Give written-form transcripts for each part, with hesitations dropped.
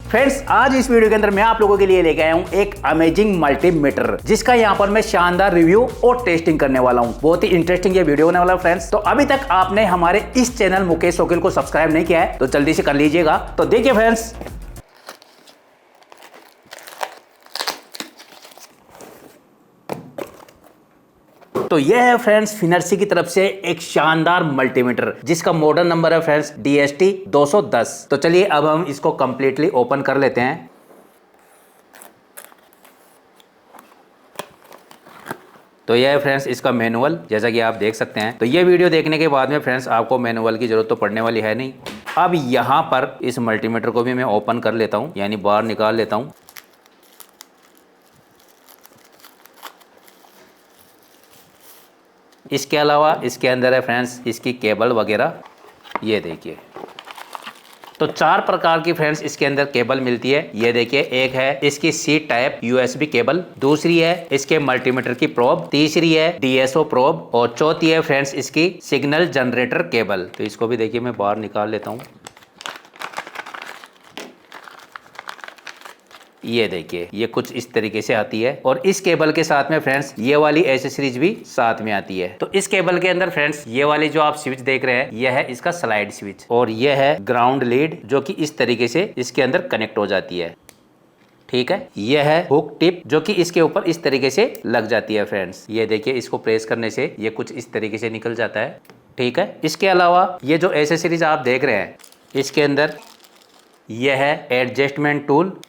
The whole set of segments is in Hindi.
फ्रेंड्स, आज इस वीडियो के अंदर मैं आप लोगों के लिए लेके आया हूं एक अमेजिंग मल्टीमीटर, जिसका यहां पर मैं शानदार रिव्यू और टेस्टिंग करने वाला हूं। बहुत ही इंटरेस्टिंग ये वीडियो होने वाला है फ्रेंड्स। तो अभी तक आपने हमारे इस चैनल मुकेश वकील को सब्सक्राइब नहीं किया है तो जल्दी से कर लीजिएगा। तो देखिए फ्रेंड्स, तो यह है फ्रेंड्स फिनर्सी की तरफ से एक शानदार मल्टीमीटर, जिसका मॉडल नंबर है फ्रेंड्स DST 210। तो चलिए अब हम इसको कंप्लीटली ओपन कर लेते हैं। तो यह है फ्रेंड्स इसका मैनुअल, जैसा कि आप देख सकते हैं। तो ये वीडियो देखने के बाद में फ्रेंड्स आपको मैनुअल की जरूरत तो पड़ने वाली है नहीं। अब यहाँ पर इस मल्टीमीटर को भी मैं ओपन कर लेता हूँ, यानी बाहर निकाल लेता हूँ। इसके अलावा इसके अंदर है फ्रेंड्स इसकी केबल वगैरह, ये देखिए। तो 4 प्रकार की फ्रेंड्स इसके अंदर केबल मिलती है। ये देखिए, एक है इसकी C टाइप USB केबल, दूसरी है इसके मल्टीमीटर की प्रोब, तीसरी है DSO प्रोब और चौथी है फ्रेंड्स इसकी सिग्नल जनरेटर केबल। तो इसको भी देखिए मैं बाहर निकाल लेता हूँ। ये देखिए, ये कुछ इस तरीके से आती है और इस केबल के साथ में फ्रेंड्स ये वाली एसेसरीज भी साथ में आती है। तो इस केबल के अंदर फ्रेंड्स ये वाली जो आप स्विच देख रहे हैं, यह है इसका स्लाइड स्विच और यह है ग्राउंड लीड, जो कि इस तरीके से इसके अंदर कनेक्ट हो जाती है। ठीक है, यह है हुक टिप, जो कि इसके ऊपर इस तरीके से लग जाती है फ्रेंड्स। ये देखिए, इसको प्रेस करने से ये कुछ इस तरीके से निकल जाता है। ठीक है, इसके अलावा ये जो एसेसरीज आप देख रहे हैं, इसके अंदर यह है एडजस्टमेंट टूल,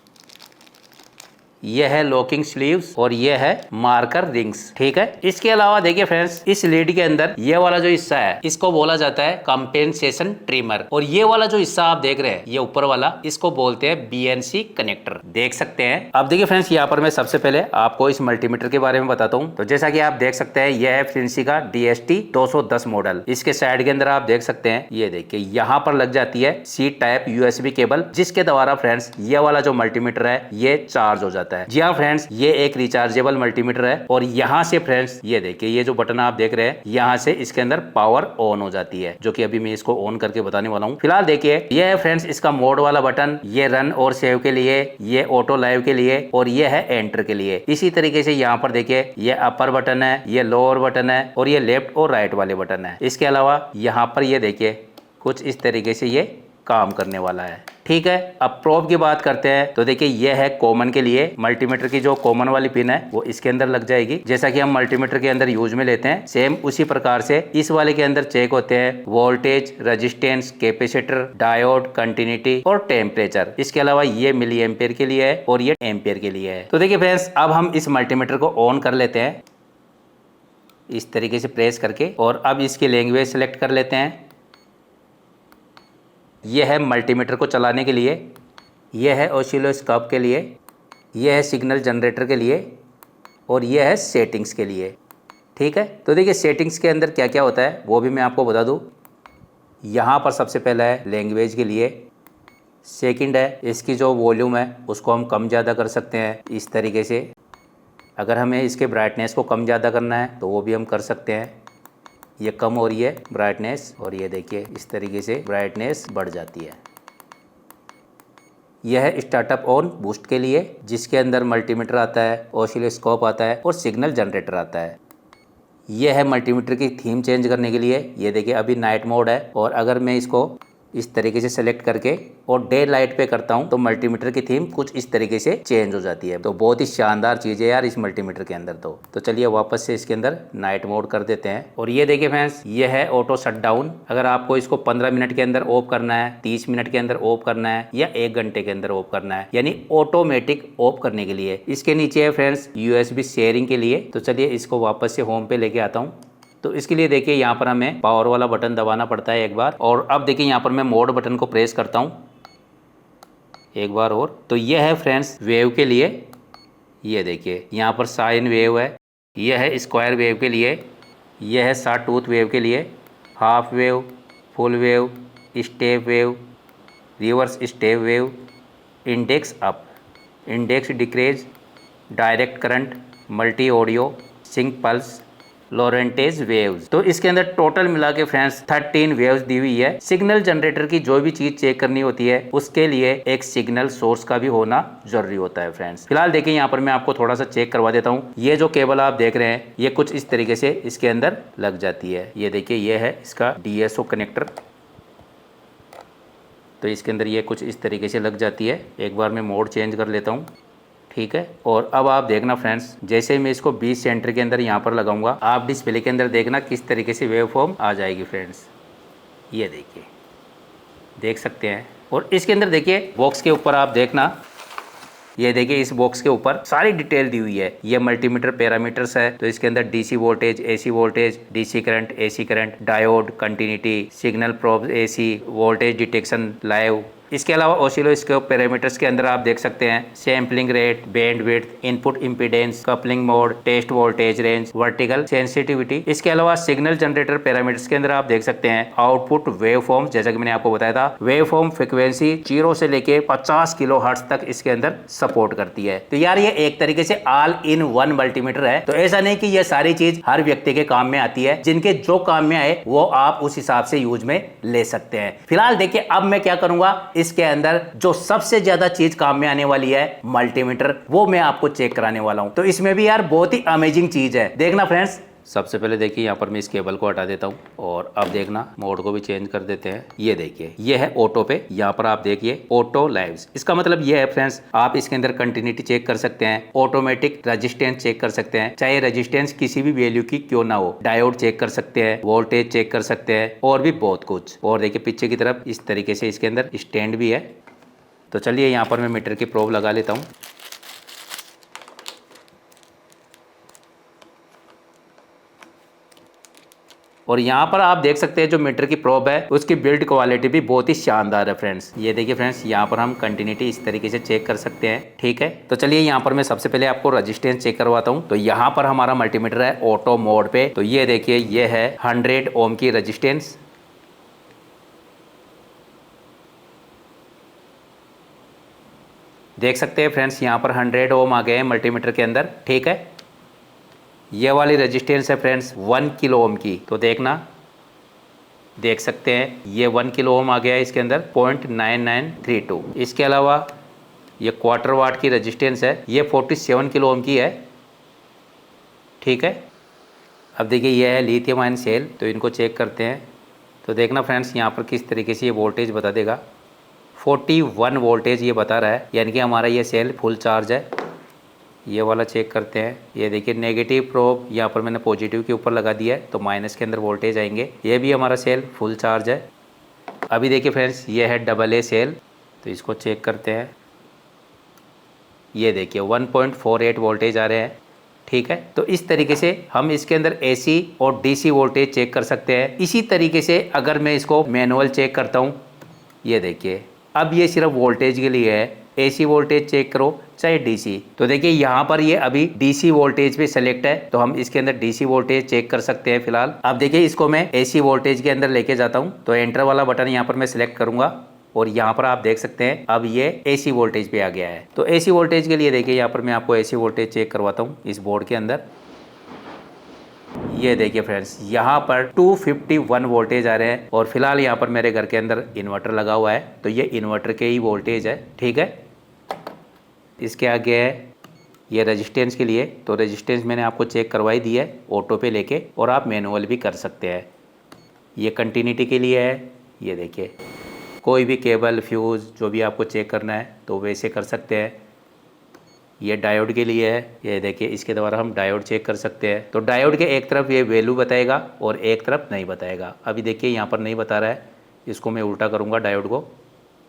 यह है लॉकिंग स्लीव्स और यह है मार्कर रिंग्स। ठीक है, इसके अलावा देखिए फ्रेंड्स इस लीड के अंदर ये वाला जो हिस्सा है इसको बोला जाता है कंपेंसेशन ट्रिमर, और ये वाला जो हिस्सा आप देख रहे हैं ये ऊपर वाला, इसको बोलते हैं BNC कनेक्टर। देख सकते हैं। अब देखिए फ्रेंड्स, यहाँ पर मैं सबसे पहले आपको इस मल्टीमीटर के बारे में बताता हूँ। तो जैसा कि आप देख सकते हैं, यह है फिनर्सी का DST 210 मॉडल। इसके साइड के अंदर आप देख सकते हैं, ये देखिए यहाँ पर लग जाती है C टाइप USB केबल, जिसके द्वारा फ्रेंड्स ये वाला जो मल्टीमीटर है ये चार्ज हो जाता है। जी हाँ फ्रेंड्स, ये एक रिचार्जेबल मल्टीमीटर है और यहाँ से फ्रेंड्स ये देखिए, ये जो बटन आप देख रहे हैं, यहाँ से इसके अंदर पावर ऑन हो जाती है, जो कि अभी मैं इसको ऑन करके बताने वाला हूँ। फिलहाल देखिए, ये है फ्रेंड्स इसका मोड वाला बटन, ये रन और सेव के लिए, ये ऑटो लाइव के लिए और ये है एंटर के लिए। इसी तरीके से यहाँ पर देखिए, ये अपर बटन है, ये लोअर बटन है और ये लेफ्ट और राइट वाले बटन है। इसके अलावा यहाँ पर ये देखिए कुछ इस तरीके से ये काम करने वाला है। ठीक है, अब प्रोब की बात करते हैं। तो देखिए, यह है कॉमन के लिए, मल्टीमीटर की जो कॉमन वाली पिन है वो इसके अंदर लग जाएगी, जैसा कि हम मल्टीमीटर के अंदर यूज में लेते हैं। सेम उसी प्रकार से इस वाले के अंदर चेक होते हैं voltage, resistance, capacitor, diode, continuity और टेम्परेचर। इसके अलावा ये मिली एम्पेयर के लिए है और ये एम्पेयर के लिए है। तो देखिए फ्रेंड्स, अब हम इस मल्टीमीटर को ऑन कर लेते हैं इस तरीके से प्रेस करके, और अब इसकी लैंग्वेज सेलेक्ट कर लेते हैं। यह है मल्टीमीटर को चलाने के लिए, यह है ऑसिलोस्कोप के लिए, यह है सिग्नल जनरेटर के लिए और यह है सेटिंग्स के लिए। ठीक है, तो देखिए सेटिंग्स के अंदर क्या क्या होता है वो भी मैं आपको बता दूं। यहाँ पर सबसे पहला है लैंग्वेज के लिए, सेकंड है इसकी जो वॉल्यूम है उसको हम कम ज़्यादा कर सकते हैं इस तरीके से। अगर हमें इसके ब्राइटनेस को कम ज़्यादा करना है तो वो भी हम कर सकते हैं। ये कम हो रही है ब्राइटनेस और ये देखिए इस तरीके से ब्राइटनेस बढ़ जाती है। यह है स्टार्टअप ऑन बूस्ट के लिए, जिसके अंदर मल्टीमीटर आता है, ऑसिलोस्कोप आता है और सिग्नल जनरेटर आता है। यह है मल्टीमीटर की थीम चेंज करने के लिए, ये देखिए अभी नाइट मोड है, और अगर मैं इसको इस तरीके से सेलेक्ट करके और डे लाइट पे करता हूं तो मल्टीमीटर की थीम कुछ इस तरीके से चेंज हो जाती है। तो बहुत ही शानदार चीज़ है यार इस मल्टीमीटर के अंदर। तो चलिए वापस से इसके अंदर नाइट मोड कर देते हैं। और ये देखिए फ्रेंड्स, ये है ऑटो शटडाउन। अगर आपको इसको 15 मिनट के अंदर ऑफ करना है, 30 मिनट के अंदर ऑफ करना है या 1 घंटे के अंदर ऑफ करना है, यानी ऑटोमेटिक ऑफ करने के लिए। इसके नीचे है फ्रेंड्स USB शेयरिंग के लिए। तो चलिए इसको वापस से होम पे लेके आता हूँ। तो इसके लिए देखिए यहाँ पर हमें पावर वाला बटन दबाना पड़ता है एक बार, और अब देखिए यहाँ पर मैं मोड बटन को प्रेस करता हूँ एक बार और। तो यह है फ्रेंड्स वेव के लिए, ये देखिए यहाँ पर साइन वेव है, यह है स्क्वायर वेव के लिए, यह है शॉर्ट टूथ वेव के लिए, half wave, full wave, step wave, reverse step wave, index up, index decrease, direct current, multi audio, sync pulse, लोरेंटेज वेव्स। तो इसके अंदर टोटल मिला के फ्रेंड्स 13 वेव्स दी हुई है। सिग्नल जनरेटर की जो भी चीज चेक करनी होती है उसके लिए एक सिग्नल सोर्स का भी होना जरूरी होता है फ्रेंड्स। फिलहाल देखिए यहाँ पर मैं आपको थोड़ा सा चेक करवा देता हूँ। ये जो केबल आप देख रहे हैं ये कुछ इस तरीके से इसके अंदर लग जाती है। ये देखिए ये है इसका DSO कनेक्टर। तो इसके अंदर ये कुछ इस तरीके से लग जाती है। एक बार मैं मोड चेंज कर लेता हूँ, ठीक है। और अब आप देखना फ्रेंड्स, जैसे मैं इसको 20 सेंटर के अंदर यहाँ पर लगाऊंगा, आप डिस्प्ले के अंदर देखना किस तरीके से वेव फॉर्म आ जाएगी फ्रेंड्स। ये देखिए, देख सकते हैं। और इसके अंदर देखिए बॉक्स के ऊपर आप देखना, ये देखिए इस बॉक्स के ऊपर सारी डिटेल दी हुई है। ये मल्टीमीटर पैरामीटर्स है। तो इसके अंदर DC voltage, AC voltage, DC current, AC current, diode, continuity, signal probe, AC voltage detection live. इसके अलावा ऑसिलोस्कोप पैरामीटर्स के अंदर आप देख सकते हैं sampling rate, bandwidth, input impedance, coupling mode, test voltage range, vertical sensitivity. इसके अलावा सिग्नल जनरेटर पैरामीटर्स के अंदर आप देख सकते हैं आउटपुट वेव फॉर्म। जैसा कि मैंने आपको बताया था, वेव फॉर्म फ्रिक्वेंसी 0 से लेके 50 किलो हर्ट्ज तक इसके अंदर सपोर्ट करती है। तो यार ये एक तरीके से ऑल इन वन मल्टीमीटर है। तो ऐसा नहीं कि ये सारी चीज हर व्यक्ति के काम में आती है, जिनके जो काम में आए वो आप उस हिसाब से यूज में ले सकते हैं। फिलहाल देखिए अब मैं क्या करूंगा, इसके अंदर जो सबसे ज्यादा चीज काम में आने वाली है मल्टीमीटर, वो मैं आपको चेक कराने वाला हूं। तो इसमें भी यार बहुत ही अमेजिंग चीज है, देखना फ्रेंड्स। सबसे पहले देखिए यहाँ पर मैं इस केबल को हटा देता हूँ और अब देखना मोड को भी चेंज कर देते हैं। ये देखिए ये है ऑटो पे। यहाँ पर आप देखिए ऑटो लाइव्स। इसका मतलब ये है फ्रेंड्स, आप इसके अंदर कंटिन्यूटी चेक कर सकते हैं, ऑटोमेटिक रेजिस्टेंस चेक कर सकते हैं, चाहे रेजिस्टेंस किसी भी वैल्यू की क्यों ना हो, डायोड चेक कर सकते हैं, वोल्टेज चेक कर सकते हैं और भी बहुत कुछ। और देखिए पीछे की तरफ इस तरीके से इसके अंदर स्टैंड भी है। तो चलिए यहाँ पर मैं मीटर की प्रोब लगा लेता हूँ। और यहाँ पर आप देख सकते हैं जो मीटर की प्रोब है उसकी बिल्ड क्वालिटी भी बहुत ही शानदार है फ्रेंड्स। ये देखिए फ्रेंड्स, यहाँ पर हम कंटिन्यूटी इस तरीके से चेक कर सकते हैं, ठीक है। तो चलिए यहाँ पर मैं सबसे पहले आपको रेजिस्टेंस चेक करवाता हूँ। तो यहाँ पर हमारा मल्टीमीटर है ऑटो मोड पे। तो ये देखिए ये है 100 ओम की रेजिस्टेंस। देख सकते हैं फ्रेंड्स यहाँ पर 100 ओम आ गए हैं मल्टीमीटर के अंदर, ठीक है। ये वाली रेजिस्टेंस है फ्रेंड्स 1 किलो ओम की। तो देखना, देख सकते हैं ये 1 किलो ओम आ गया है इसके अंदर 0.9932। इसके अलावा ये क्वार्टर वाट की रेजिस्टेंस है, ये 47 किलो ओम की है, ठीक है। अब देखिए ये है लिथियम आयन सेल। तो इनको चेक करते हैं। तो देखना फ्रेंड्स यहाँ पर किस तरीके से ये वोल्टेज बता देगा। 41 वोल्टेज ये बता रहा है, यानी कि हमारा ये सेल फुल चार्ज है। ये वाला चेक करते हैं। ये देखिए नेगेटिव प्रोब यहाँ पर मैंने पॉजिटिव के ऊपर लगा दिया है, तो माइनस के अंदर वोल्टेज आएंगे। ये भी हमारा सेल फुल चार्ज है। अभी देखिए फ्रेंड्स ये है AA सेल। तो इसको चेक करते हैं। ये देखिए 1.48 वोल्टेज आ रहे हैं, ठीक है। तो इस तरीके से हम इसके अंदर AC और DC वोल्टेज चेक कर सकते हैं। इसी तरीके से अगर मैं इसको मैनुअल चेक करता हूँ, ये देखिए अब ये सिर्फ वोल्टेज के लिए है। AC वोल्टेज चेक करो चाहे DC। तो देखिए यहाँ पर ये अभी DC वोल्टेज पे सेलेक्ट है, तो हम इसके अंदर DC वोल्टेज चेक कर सकते हैं फिलहाल। अब देखिए इसको मैं AC वोल्टेज के अंदर लेके जाता हूँ। तो एंटर वाला बटन यहाँ पर मैं सिलेक्ट करूंगा और यहाँ पर आप देख सकते हैं अब ये AC वोल्टेज पे आ गया है। तो AC वोल्टेज के लिए देखिए यहाँ पर मैं आपको AC वोल्टेज चेक करवाता हूँ इस बोर्ड के अंदर। ये देखिए फ्रेंड्स यहाँ पर 251 वोल्टेज आ रहे हैं और फिलहाल यहाँ पर मेरे घर के अंदर इन्वर्टर लगा हुआ है, तो ये इन्वर्टर के ही वोल्टेज है, ठीक है। इसके आगे है ये रेजिस्टेंस के लिए। तो रेजिस्टेंस मैंने आपको चेक करवाई दी है ऑटो पे लेके, और आप मैनुअल भी कर सकते हैं। ये कंटिन्यूटी के लिए है। ये देखिए कोई भी केबल, फ्यूज़ जो भी आपको चेक करना है तो वैसे कर सकते हैं। ये डायोड के लिए है। ये देखिए इसके द्वारा हम डायोड चेक कर सकते हैं। तो डायोड के एक तरफ ये वैल्यू बताएगा और एक तरफ नहीं बताएगा। अभी देखिए यहाँ पर नहीं बता रहा है, इसको मैं उल्टा करूँगा डायोड को।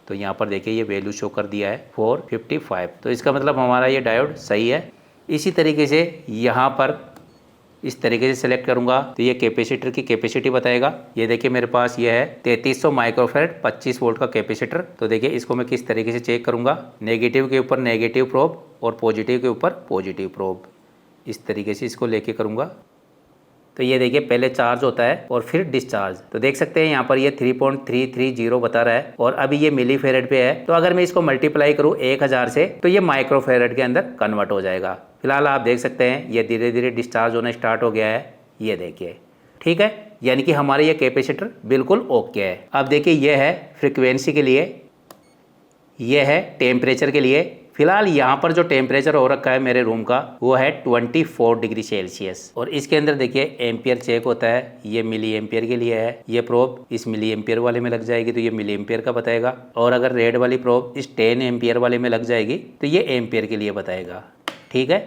तो यहाँ पर देखिए ये वैल्यू शो कर दिया है 455। तो इसका मतलब हमारा ये डायोड सही है। इसी तरीके से यहाँ पर इस तरीके से सेलेक्ट करूंगा तो ये कैपेसिटर की कैपेसिटी बताएगा। ये देखिए मेरे पास ये है 3300 माइक्रोफैरड 25 वोल्ट का कैपेसिटर। तो देखिए इसको मैं किस तरीके से चेक करूंगा, नेगेटिव के ऊपर नेगेटिव प्रोब और पॉजिटिव के ऊपर पॉजिटिव प्रोब, इस तरीके से इसको लेके करूंगा। तो ये देखिए पहले चार्ज होता है और फिर डिस्चार्ज। तो देख सकते हैं यहाँ पर ये 3.330 बता रहा है और अभी ये मिली फेरेड पे है। तो अगर मैं इसको मल्टीप्लाई करूँ 1000 से तो ये माइक्रोफेरेड के अंदर कन्वर्ट हो जाएगा। फिलहाल आप देख सकते हैं ये धीरे धीरे डिस्चार्ज होना स्टार्ट हो गया है। ये देखिए, ठीक है, यानी कि हमारा ये कैपेसिटर बिल्कुल ओके है। अब देखिए ये है फ्रीक्वेंसी के लिए, ये है टेम्परेचर के लिए। फिलहाल यहाँ पर जो टेम्परेचर हो रखा है मेरे रूम का वो है 24 डिग्री सेल्सियस। और इसके अंदर देखिए एम्पियर चेक होता है, ये मिली एम्पियर के लिए है। ये प्रोब इस मिली एम्पियर वाले में लग जाएगी तो ये मिली एम्पियर का बताएगा, और अगर रेड वाली प्रोब इस 10 एम्पियर वाले में लग जाएगी तो ये एम्पियर के लिए बताएगा। ठीक है,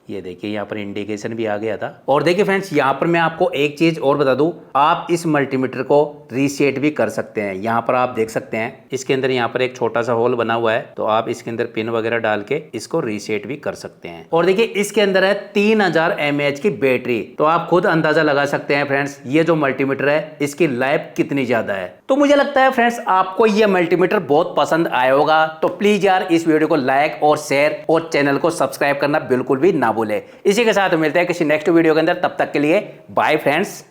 ये देखिए यहाँ पर इंडिकेशन भी आ गया था। और देखिए फ्रेंड्स, यहाँ पर मैं आपको एक चीज और बता दूं, आप इस मल्टीमीटर को रीसेट भी कर सकते हैं। यहाँ पर आप देख सकते हैं इसके अंदर यहाँ पर एक छोटा सा होल बना हुआ है, तो आप इसके अंदर पिन वगैरह डाल के इसको रीसेट भी कर सकते हैं। और देखिए इसके अंदर है 3000 mAh की बैटरी, तो आप खुद अंदाजा लगा सकते हैं फ्रेंड्स ये जो मल्टीमीटर है इसकी लाइफ कितनी ज्यादा है। तो मुझे लगता है फ्रेंड्स आपको ये मल्टीमीटर बहुत पसंद आया होगा, तो प्लीज यार इस वीडियो को लाइक और शेयर और चैनल को सब्सक्राइब करना बिल्कुल भी ना भूले। इसी के साथ मिलते हैं किसी नेक्स्ट वीडियो के अंदर, तब तक के लिए बाय फ्रेंड्स।